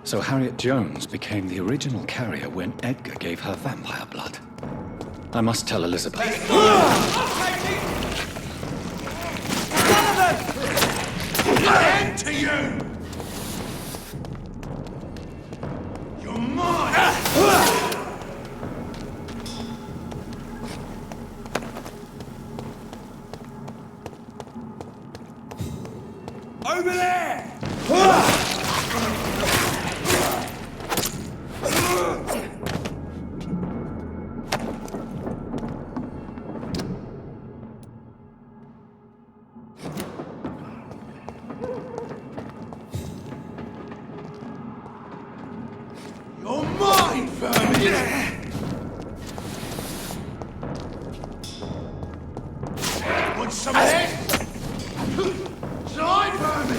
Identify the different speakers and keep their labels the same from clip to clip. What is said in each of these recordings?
Speaker 1: So Harriet Jones became the original carrier when Edgar gave her vampire blood. I must tell Elizabeth.
Speaker 2: End to you! You're mine! Over there! You're mine, vermin! Want some of this? Die, vermin!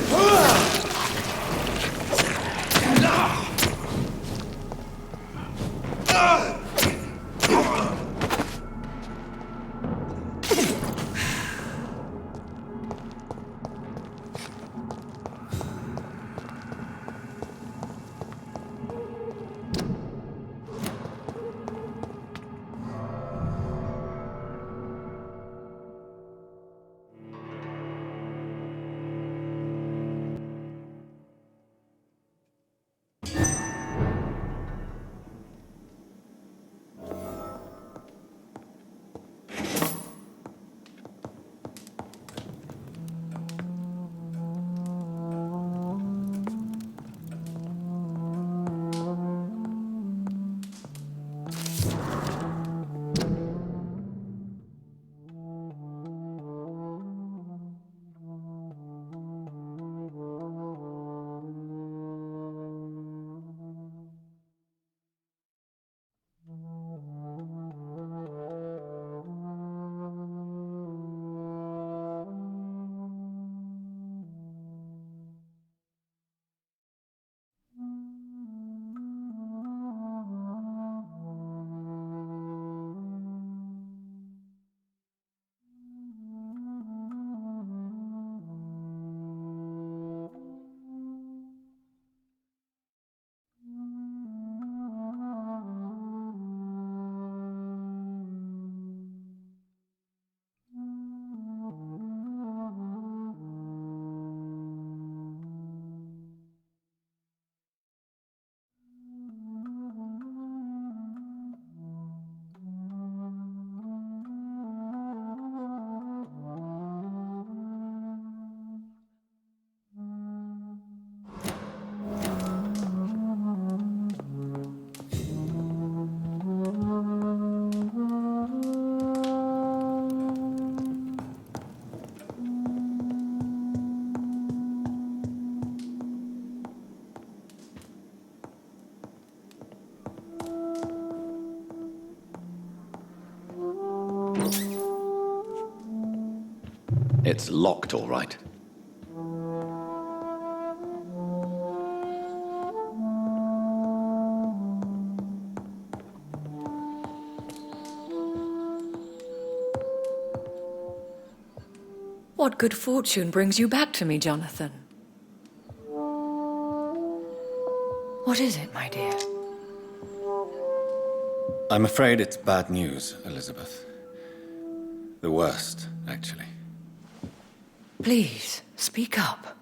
Speaker 1: It's locked, all right.
Speaker 3: What good fortune brings you back to me, Jonathan? What is it, my dear?
Speaker 1: I'm afraid it's bad news, Elizabeth. The worst, actually.
Speaker 3: Please, speak up.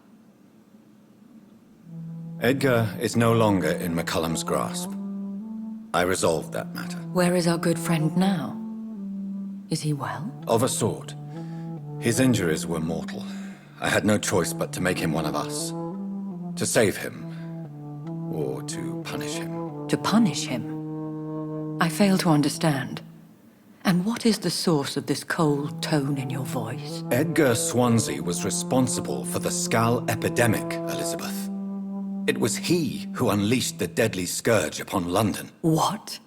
Speaker 1: Edgar is no longer in McCullum's grasp. I resolved that matter.
Speaker 3: Where is our good friend now? Is he well?
Speaker 1: Of a sort. His injuries were mortal. I had no choice but to make him one of us. To save him. Or to punish him.
Speaker 3: To punish him? I fail to understand. And what is the source of this cold tone in your voice?
Speaker 1: Edgar Swansea was responsible for the Skal epidemic, Elizabeth. It was he who unleashed the deadly scourge upon London.
Speaker 3: What?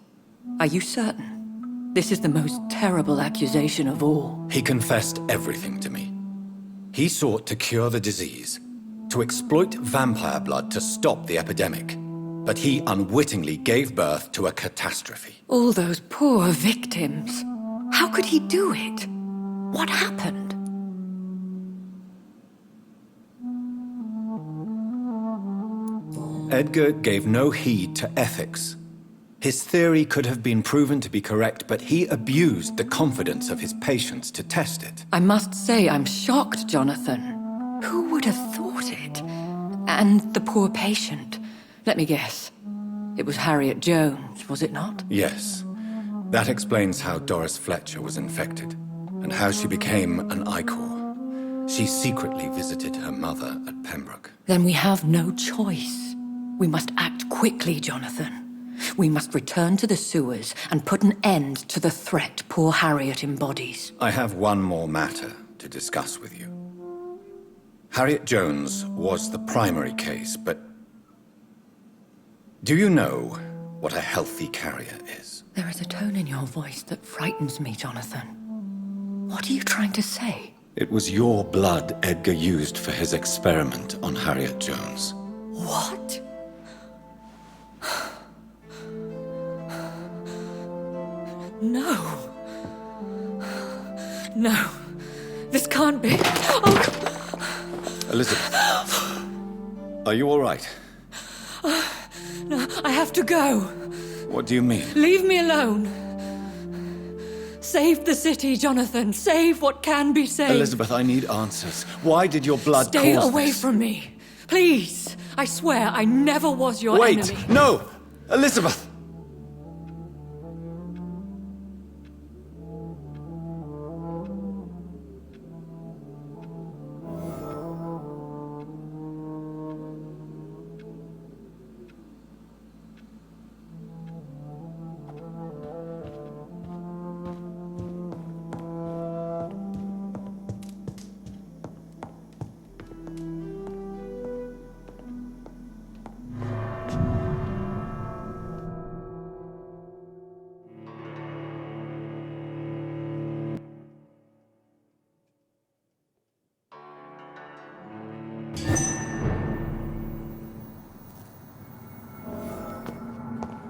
Speaker 3: Are you certain? This is the most terrible accusation of all.
Speaker 1: He confessed everything to me. He sought to cure the disease, to exploit vampire blood to stop the epidemic. But he unwittingly gave birth to a catastrophe.
Speaker 3: All those poor victims. How could he do it? What happened?
Speaker 1: Edgar gave no heed to ethics. His theory could have been proven to be correct, but he abused the confidence of his patients to test it.
Speaker 3: I must say I'm shocked, Jonathan. Who would have thought it? And the poor patient. Let me guess. It was Harriet Jones, was it not?
Speaker 1: Yes. That explains how Doris Fletcher was infected, and how she became an Icor. She secretly visited her mother at Pembroke.
Speaker 3: Then we have no choice. We must act quickly, Jonathan. We must return to the sewers and put an end to the threat poor Harriet embodies.
Speaker 1: I have one more matter to discuss with you. Harriet Jones was the primary case, but do you know what a healthy carrier is?
Speaker 3: There is a tone in your voice that frightens me, Jonathan. What are you trying to say?
Speaker 1: It was your blood Edgar used for his experiment on Harriet Jones.
Speaker 3: What? No. No. This can't be. Oh.
Speaker 1: Elizabeth, are you all right?
Speaker 3: No, I have to go.
Speaker 1: What do you mean?
Speaker 3: Leave me alone. Save the city, Jonathan. Save what can be saved.
Speaker 1: Elizabeth, I need answers. Why did your blood
Speaker 3: Stay
Speaker 1: cause
Speaker 3: away
Speaker 1: this?
Speaker 3: from me. Please. I swear I never was your
Speaker 1: Wait!
Speaker 3: enemy.
Speaker 1: No! Elizabeth!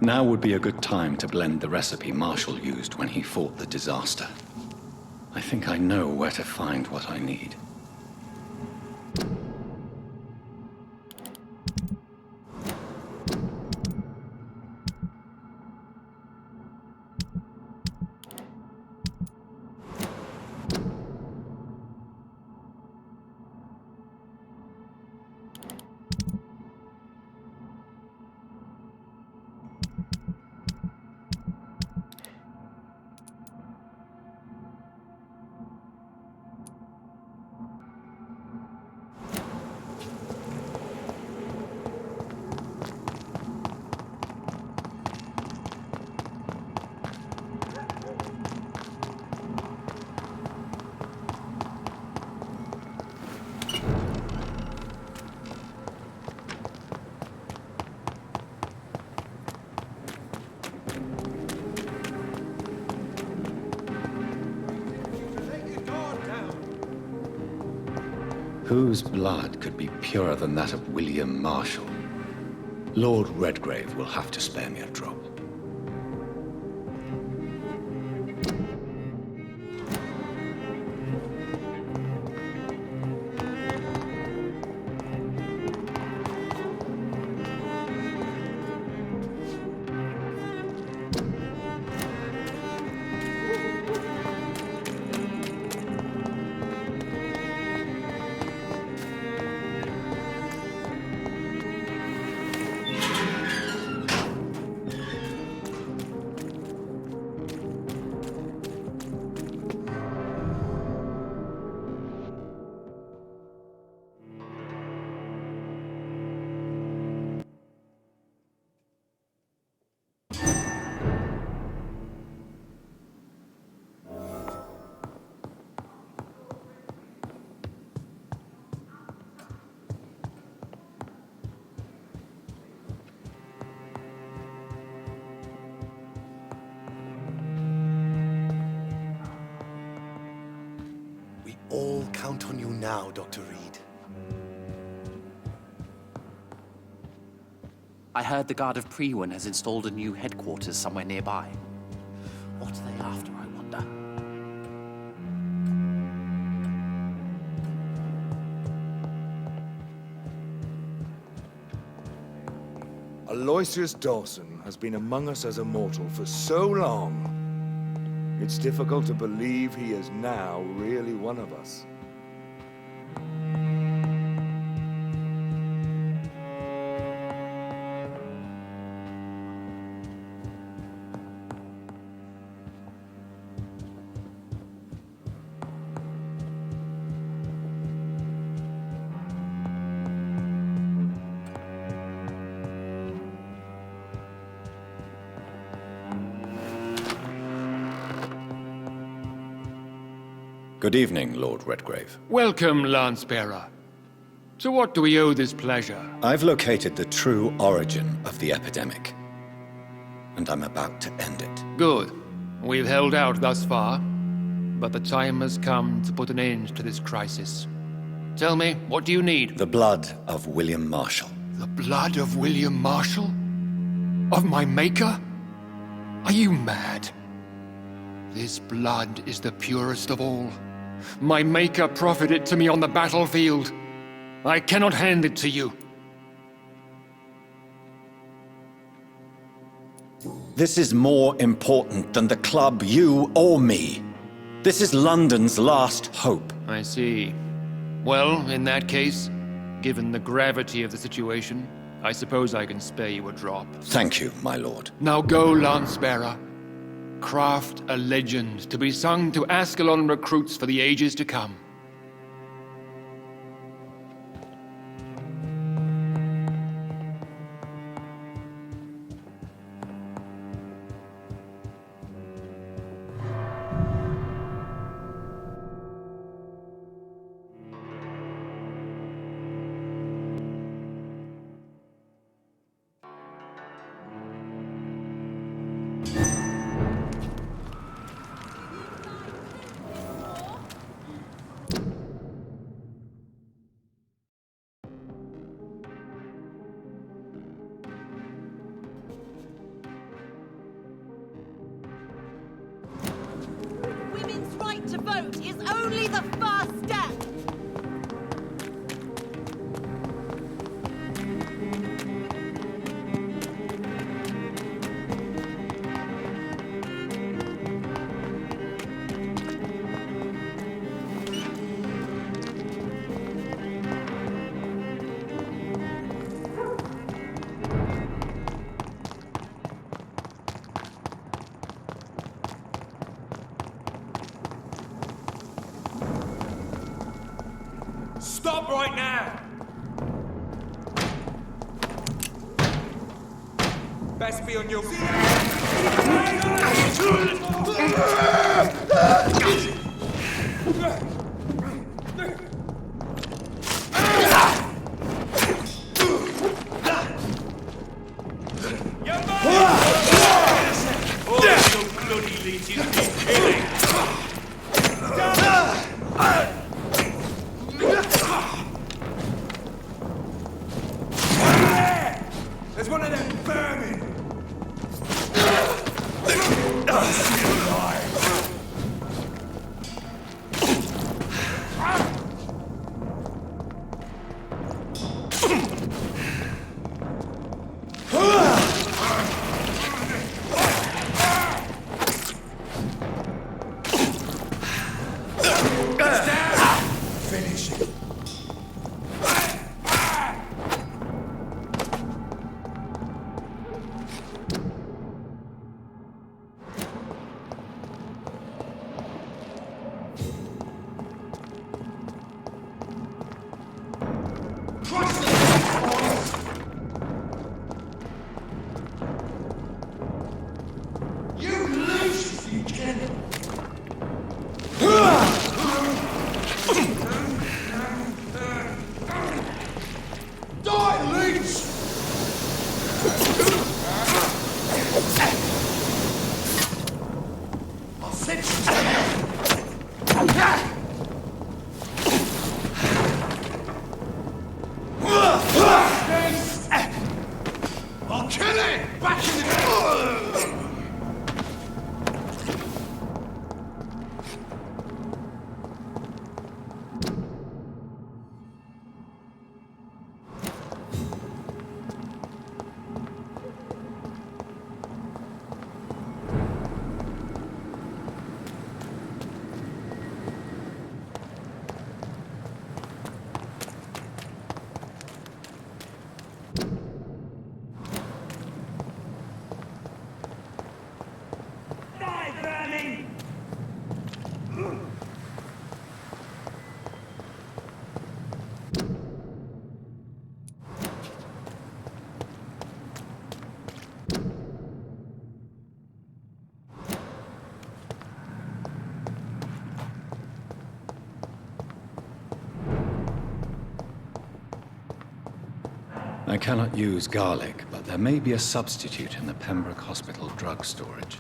Speaker 1: Now would be a good time to blend the recipe Marshall used when he fought the disaster. I think I know where to find what I need. Whose blood could be purer than that of William Marshall? Lord Redgrave will have to spare me a drop.
Speaker 2: All count on you now, Dr. Reed.
Speaker 4: I heard the Guard of Prewen has installed a new headquarters somewhere nearby. What are they after, I wonder?
Speaker 5: Aloysius Dawson has been among us as a mortal for so long, it's difficult to believe he is now really one of us.
Speaker 1: Good evening, Lord Redgrave.
Speaker 6: Welcome, Lance-Bearer. To what do we owe this pleasure?
Speaker 1: I've located the true origin of the epidemic, and I'm about to end it.
Speaker 6: Good. We've held out thus far, but the time has come to put an end to this crisis. Tell me, what do you need?
Speaker 1: The blood of William Marshall.
Speaker 6: The blood of William Marshall? Of my maker? Are you mad? This blood is the purest of all. My maker proffered it to me on the battlefield. I cannot hand it to you.
Speaker 1: This is more important than the club, you, or me. This is London's last hope.
Speaker 6: I see. Well, in that case, given the gravity of the situation, I suppose I can spare you a drop.
Speaker 1: Thank you, my lord.
Speaker 6: Now go, Lance-Bearer. Craft a legend to be sung to Ascalon recruits for the ages to come.
Speaker 7: Women's right to vote is only the first step.
Speaker 8: Stop right now! Best be on your... There's one of them vermin! Finish it. You lose if you can. Die, leech! I'll set you down. I'll kill it! Back in the...
Speaker 1: I cannot use garlic, but there may be a substitute in the Pembroke Hospital drug storage.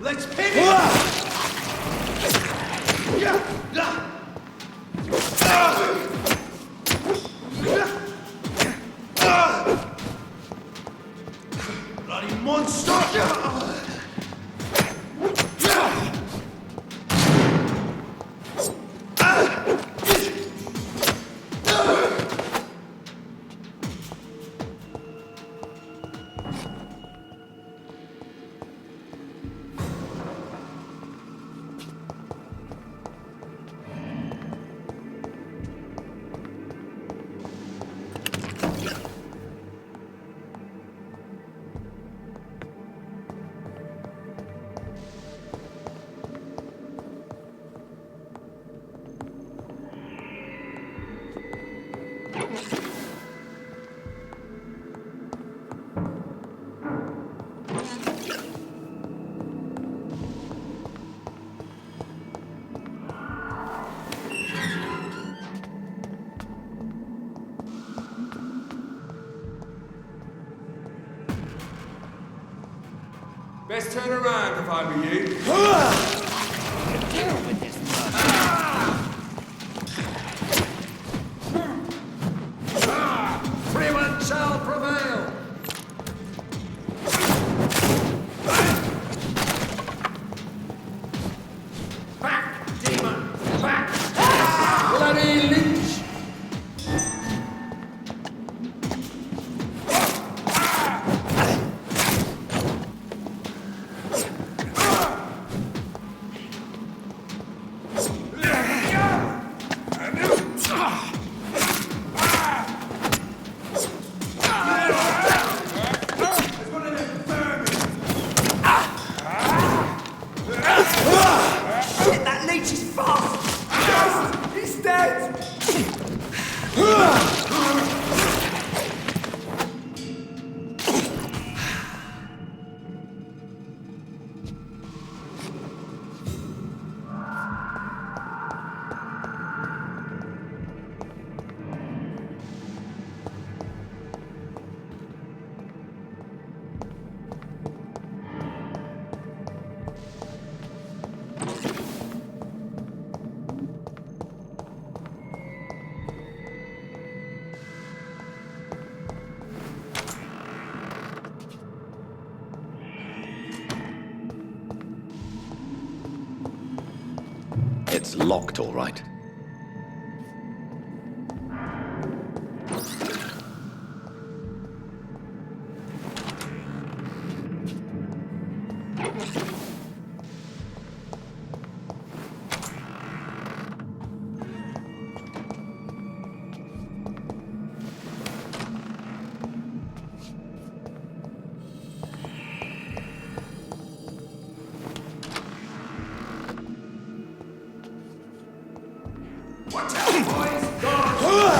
Speaker 8: Let's pin it! Bloody monster!
Speaker 9: Best turn around if I were you.
Speaker 4: Deal with this
Speaker 8: Freeman shall prevail! Back, demon! Back! Bloody leech!
Speaker 1: It's locked, all right.
Speaker 8: Watch out, boys! Guard!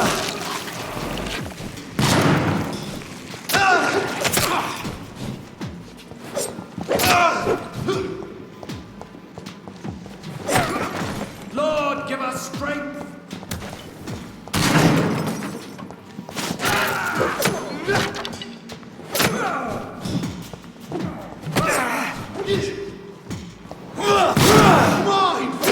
Speaker 8: Lord, give us strength! Mine!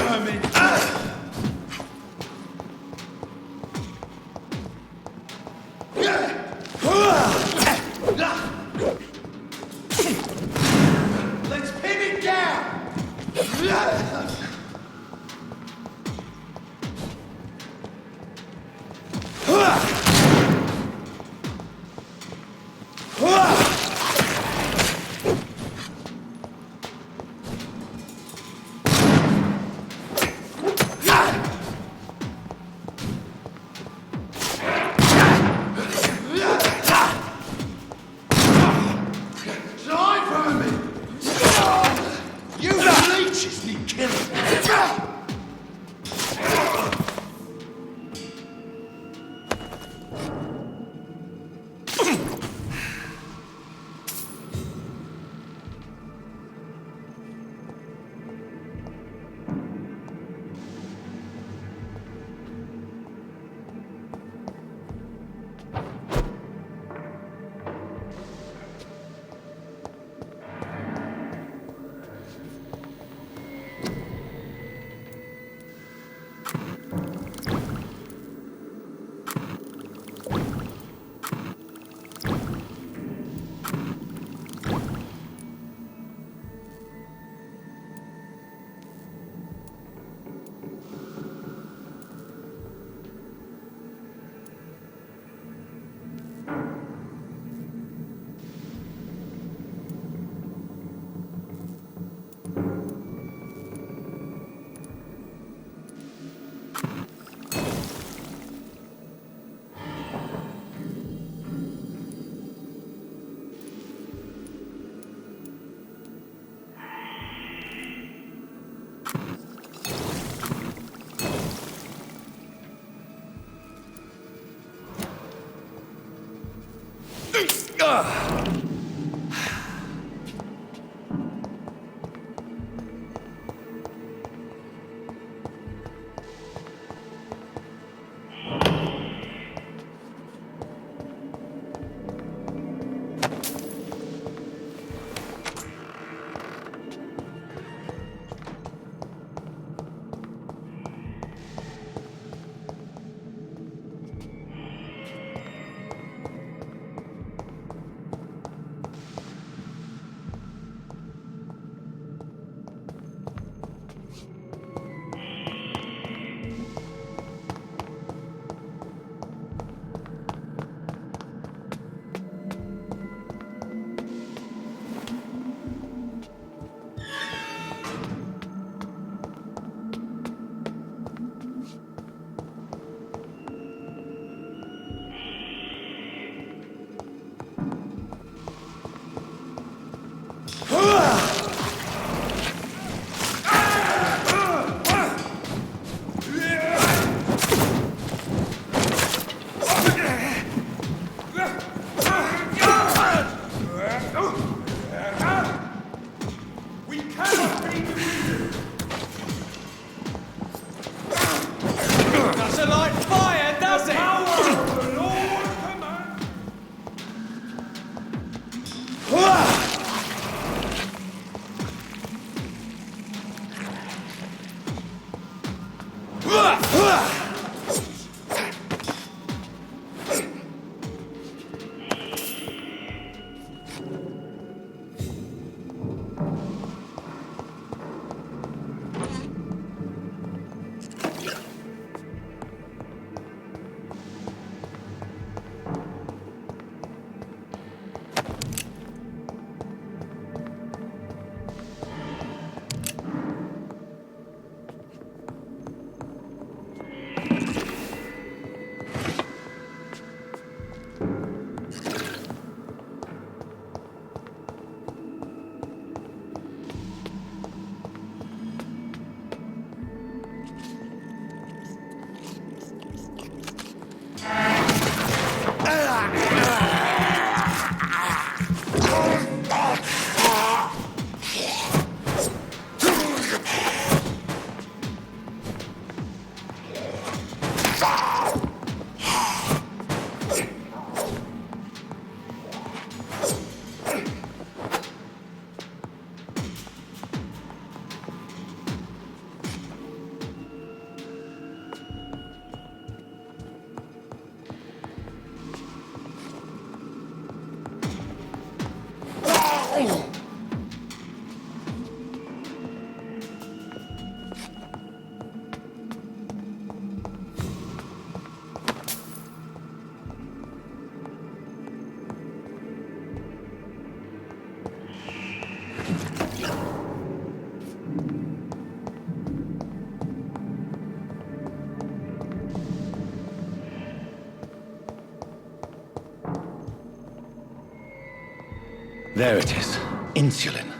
Speaker 1: There it is. Insulin.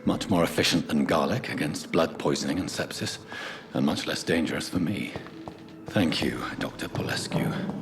Speaker 1: Much more efficient than garlic against blood poisoning and sepsis, and much less dangerous for me. Thank you, Dr. Polescu.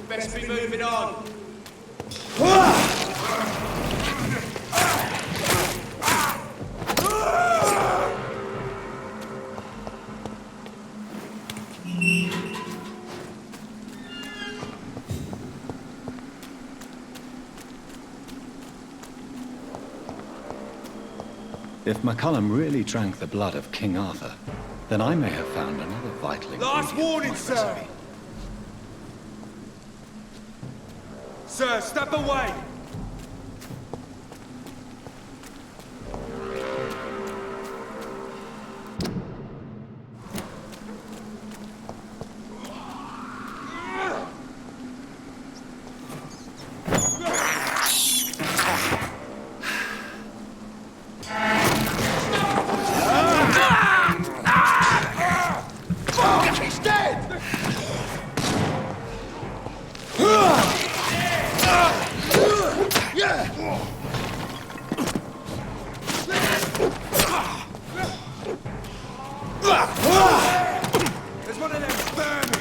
Speaker 8: Best be moving on.
Speaker 1: If McCullum really drank the blood of King Arthur, then I may have found another vital ingredient.
Speaker 9: Last warning,
Speaker 1: to my
Speaker 9: sir.
Speaker 1: recipe.
Speaker 9: Sir, step away!
Speaker 8: He's dead!
Speaker 9: There's one of them vermin!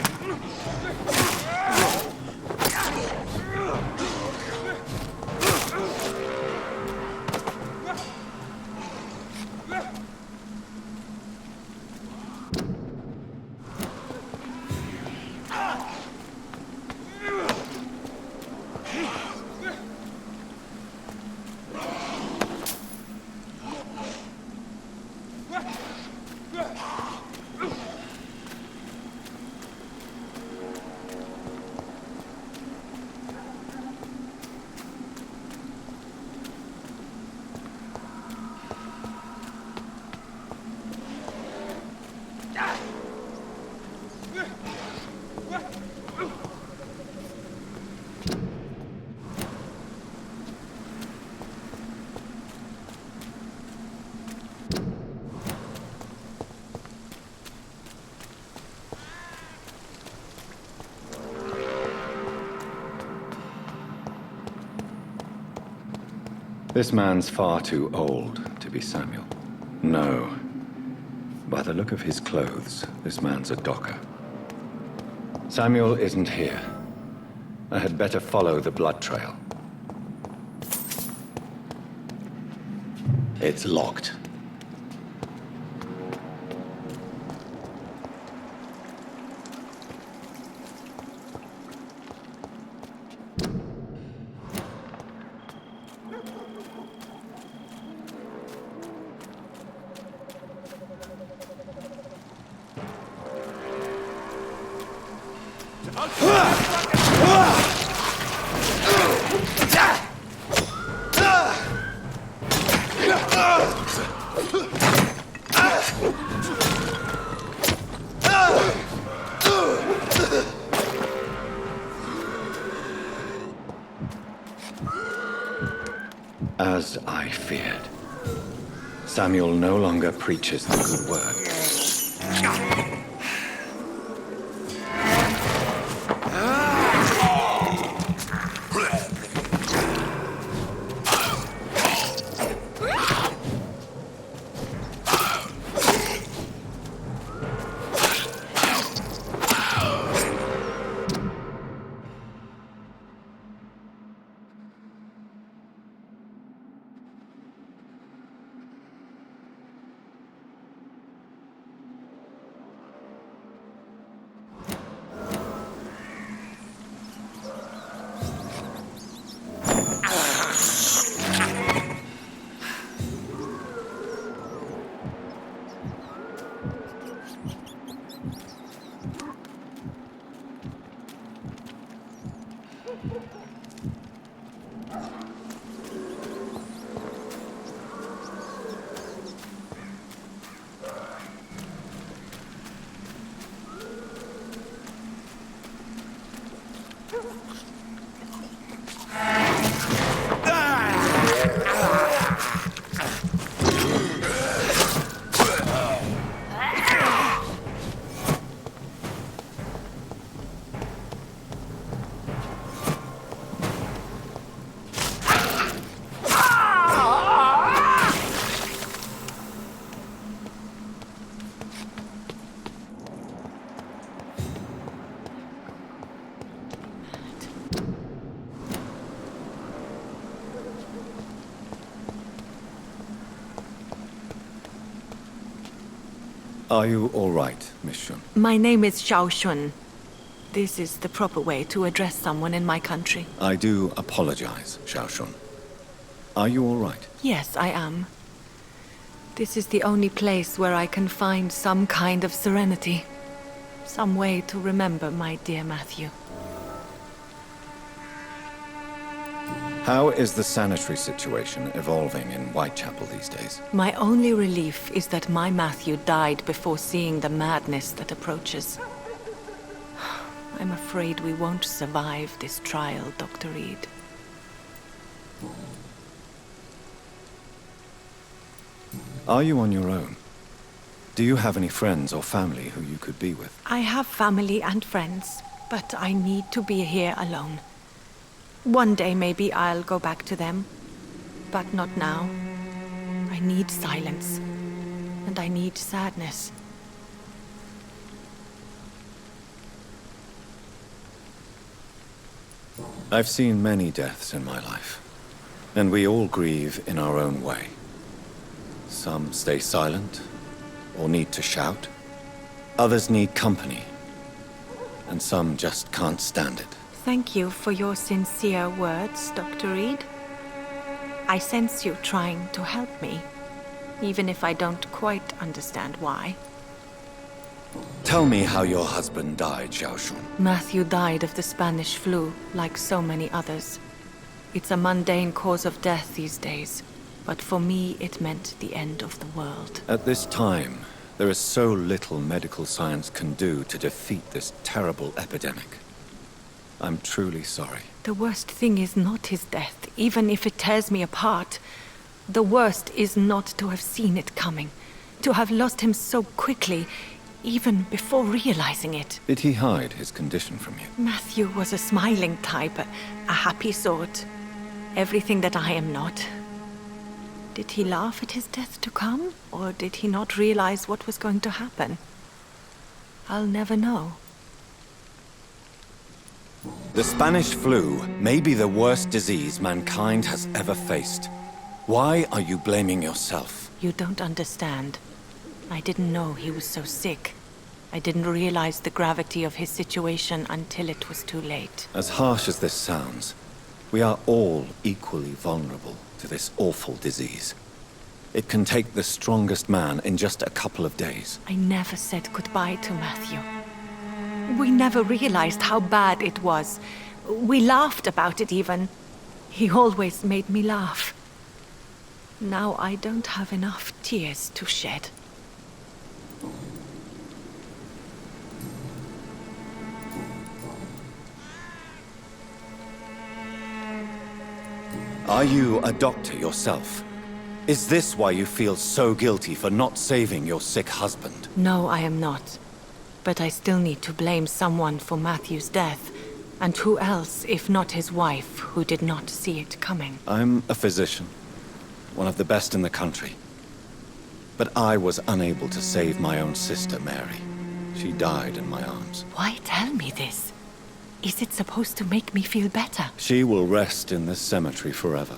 Speaker 1: This man's far too old to be Samuel. No. By the look of his clothes, this man's a docker. Samuel isn't here. I had better follow the blood trail. It's locked. As I feared, Samuel no longer preaches the good word. Are you all right, Miss Shun?
Speaker 10: My name is Xiao Shun. This is the proper way to address someone in my country.
Speaker 1: I do apologize, Xiao Shun. Are you all right?
Speaker 10: Yes, I am. This is the only place where I can find some kind of serenity. Some way to remember my dear Matthew.
Speaker 1: How is the sanitary situation evolving in Whitechapel these days?
Speaker 10: My only relief is that my Matthew died before seeing the madness that approaches. I'm afraid we won't survive this trial, Dr. Reed.
Speaker 1: Are you on your own? Do you have any friends or family who you could be with?
Speaker 10: I have family and friends, but I need to be here alone. One day maybe I'll go back to them, but not now. I need silence, and I need sadness.
Speaker 1: I've seen many deaths in my life, and we all grieve in our own way. Some stay silent, or need to shout. Others need company, and some just can't stand it.
Speaker 10: Thank you for your sincere words, Dr. Reed. I sense you trying to help me, even if I don't quite understand why.
Speaker 1: Tell me how your husband died, Xiao Shun.
Speaker 10: Matthew died of the Spanish flu, like so many others. It's a mundane cause of death these days, but for me it meant the end of the world.
Speaker 1: At this time, there is so little medical science can do to defeat this terrible epidemic. I'm truly sorry.
Speaker 10: The worst thing is not his death, even if it tears me apart. The worst is not to have seen it coming, to have lost him so quickly, even before realizing it.
Speaker 1: Did he hide his condition from you?
Speaker 10: Matthew was a smiling type, a happy sort. Everything that I am not. Did he laugh at his death to come, or did he not realize what was going to happen? I'll never know.
Speaker 1: The Spanish flu may be the worst disease mankind has ever faced. Why are you blaming yourself?
Speaker 10: You don't understand. I didn't know he was so sick. I didn't realize the gravity of his situation until it was too late.
Speaker 1: As harsh as this sounds, we are all equally vulnerable to this awful disease. It can take the strongest man in just a couple of days.
Speaker 10: I never said goodbye to Matthew. We never realized how bad it was. We laughed about it even. He always made me laugh. Now I don't have enough tears to shed.
Speaker 1: Are you a doctor yourself? Is this why you feel so guilty for not saving your sick husband?
Speaker 10: No, I am not. But I still need to blame someone for Matthew's death. And who else, if not his wife, who did not see it coming?
Speaker 1: I'm a physician, one of the best in the country. But I was unable to save my own sister, Mary. She died in my arms.
Speaker 10: Why tell me this? Is it supposed to make me feel better?
Speaker 1: She will rest in this cemetery forever.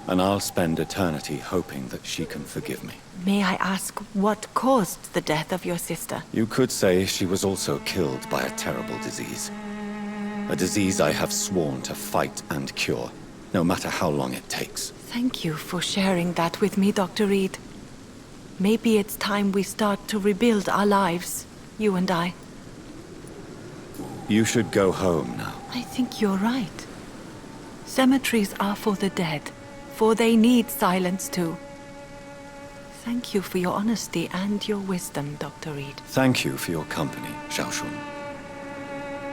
Speaker 1: And I'll spend eternity hoping that she can forgive me.
Speaker 10: May I ask what caused the death of your sister?
Speaker 1: You could say she was also killed by a terrible disease. A disease I have sworn to fight and cure, no matter how long it takes.
Speaker 10: Thank you for sharing that with me, Dr. Reed. Maybe it's time we start to rebuild our lives, you and I.
Speaker 1: You should go home now.
Speaker 10: I think you're right. Cemeteries are for the dead, for they need silence too. Thank you for your honesty and your wisdom, Dr. Reed.
Speaker 1: Thank you for your company, Xiao Shun.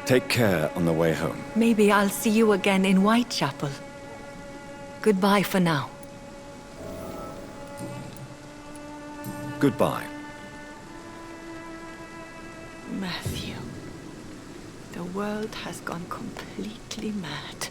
Speaker 1: Take care on the way home.
Speaker 10: Maybe I'll see you again in Whitechapel. Goodbye for now.
Speaker 1: Goodbye.
Speaker 10: Matthew. The world has gone completely mad.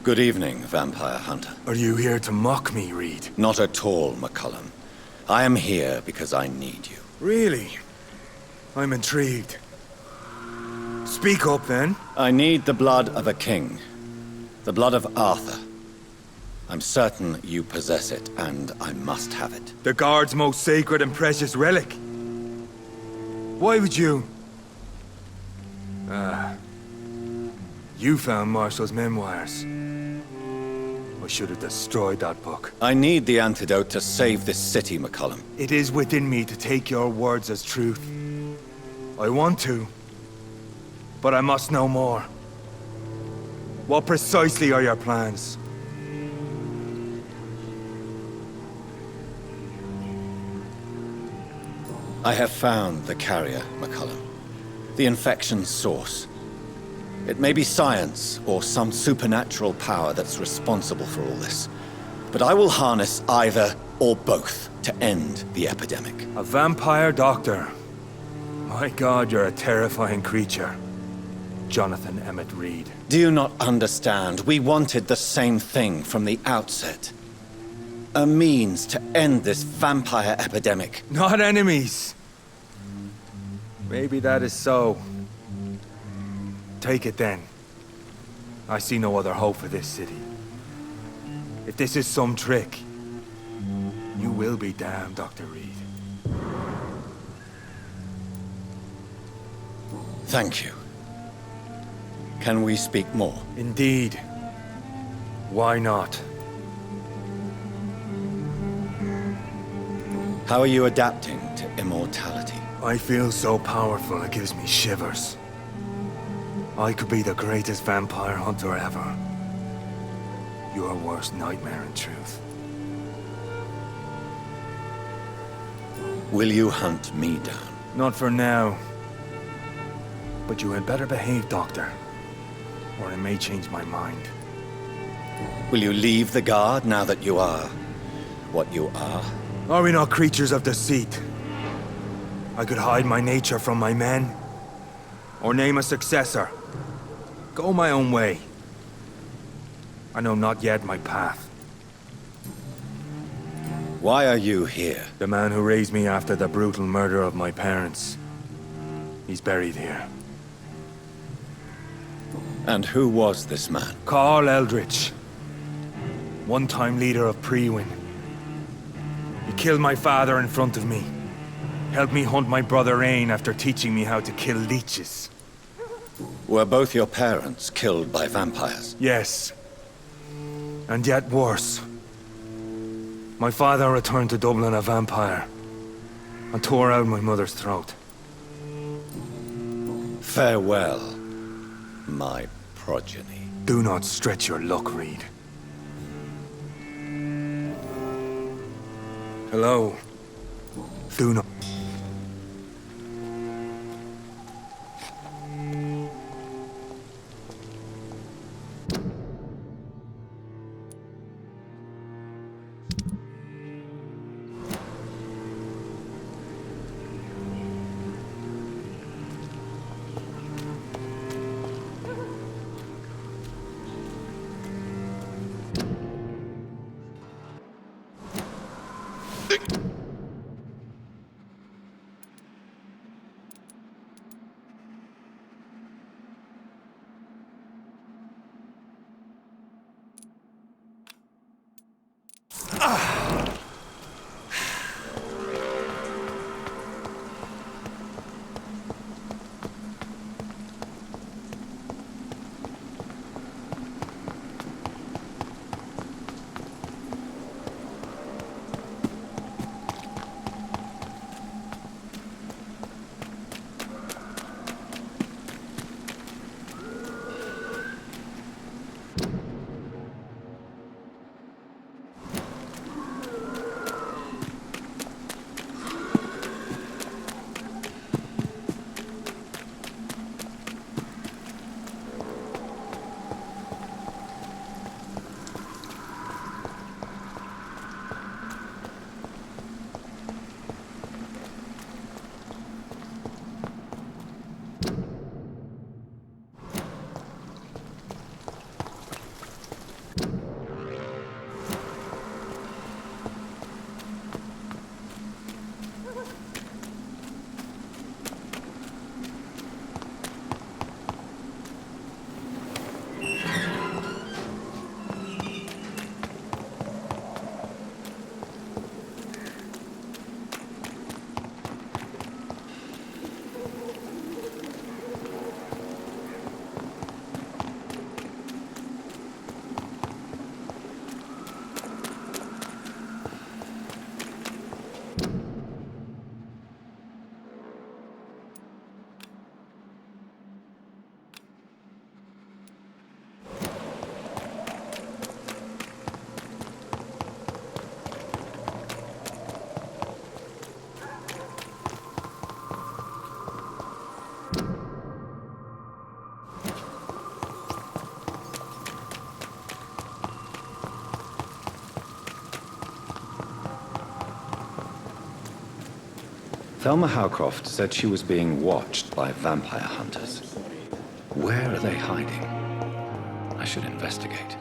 Speaker 1: Good evening, Vampire Hunter.
Speaker 5: Are you here to mock me, Reed?
Speaker 1: Not at all, McCullum. I am here because I need you.
Speaker 5: Really? I'm intrigued. Speak up, then.
Speaker 1: I need the blood of a king. The blood of Arthur. I'm certain you possess it, and I must have it.
Speaker 5: The Guard's most sacred and precious relic. Why would you... You found Marshall's memoirs. I should have destroyed that book.
Speaker 1: I need the antidote to save this city, McCullum.
Speaker 5: It is within me to take your words as truth. I want to, but I must know more. What precisely are your plans?
Speaker 1: I have found the carrier, McCullum. The infection's source. It may be science or some supernatural power that's responsible for all this. But I will harness either or both to end the epidemic.
Speaker 5: A vampire doctor. My God, you're a terrifying creature. Jonathan Emmett Reed.
Speaker 1: Do you not understand? We wanted the same thing from the outset. A means to end this vampire epidemic.
Speaker 5: Not enemies. Maybe that is so. Take it then. I see no other hope for this city. If this is some trick, you will be damned, Dr. Reed.
Speaker 1: Thank you. Can we speak more?
Speaker 5: Indeed. Why not?
Speaker 1: How are you adapting to immortality?
Speaker 5: I feel so powerful it gives me shivers. I could be the greatest vampire hunter ever. Your worst nightmare, in truth.
Speaker 1: Will you hunt me down?
Speaker 5: Not for now. But you had better behave, Doctor. Or I may change my mind.
Speaker 1: Will you leave the Guard now that you are what you are?
Speaker 5: Are we not creatures of deceit? I could hide my nature from my men. Or name a successor. Go my own way. I know not yet my path.
Speaker 1: Why are you here?
Speaker 5: The man who raised me after the brutal murder of my parents. He's buried here.
Speaker 1: And who was this man?
Speaker 5: Carl Eldritch. One-time leader of Prewin. He killed my father in front of me. Helped me hunt my brother Ain after teaching me how to kill leeches.
Speaker 1: Were both your parents killed by vampires?
Speaker 5: Yes. And yet worse. My father returned to Dublin a vampire. And tore out my mother's throat.
Speaker 1: Farewell, my progeny.
Speaker 5: Do not stretch your luck, Reed. Hello. Do not...
Speaker 1: Thelma Howcroft said she was being watched by vampire hunters. Where are they hiding? I should investigate.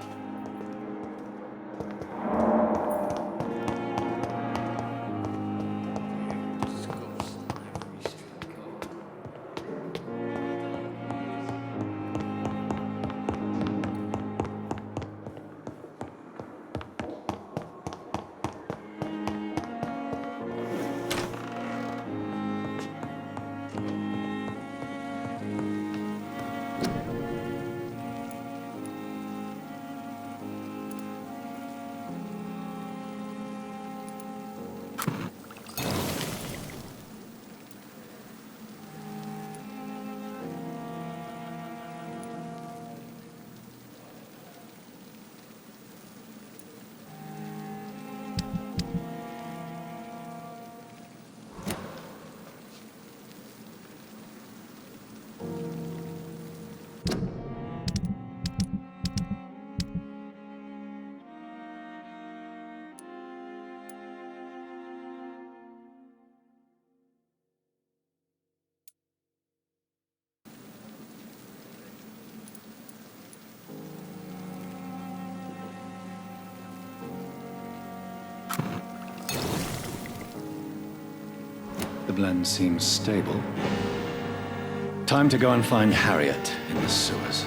Speaker 1: The blend seems stable. Time to go and find Harriet in the sewers.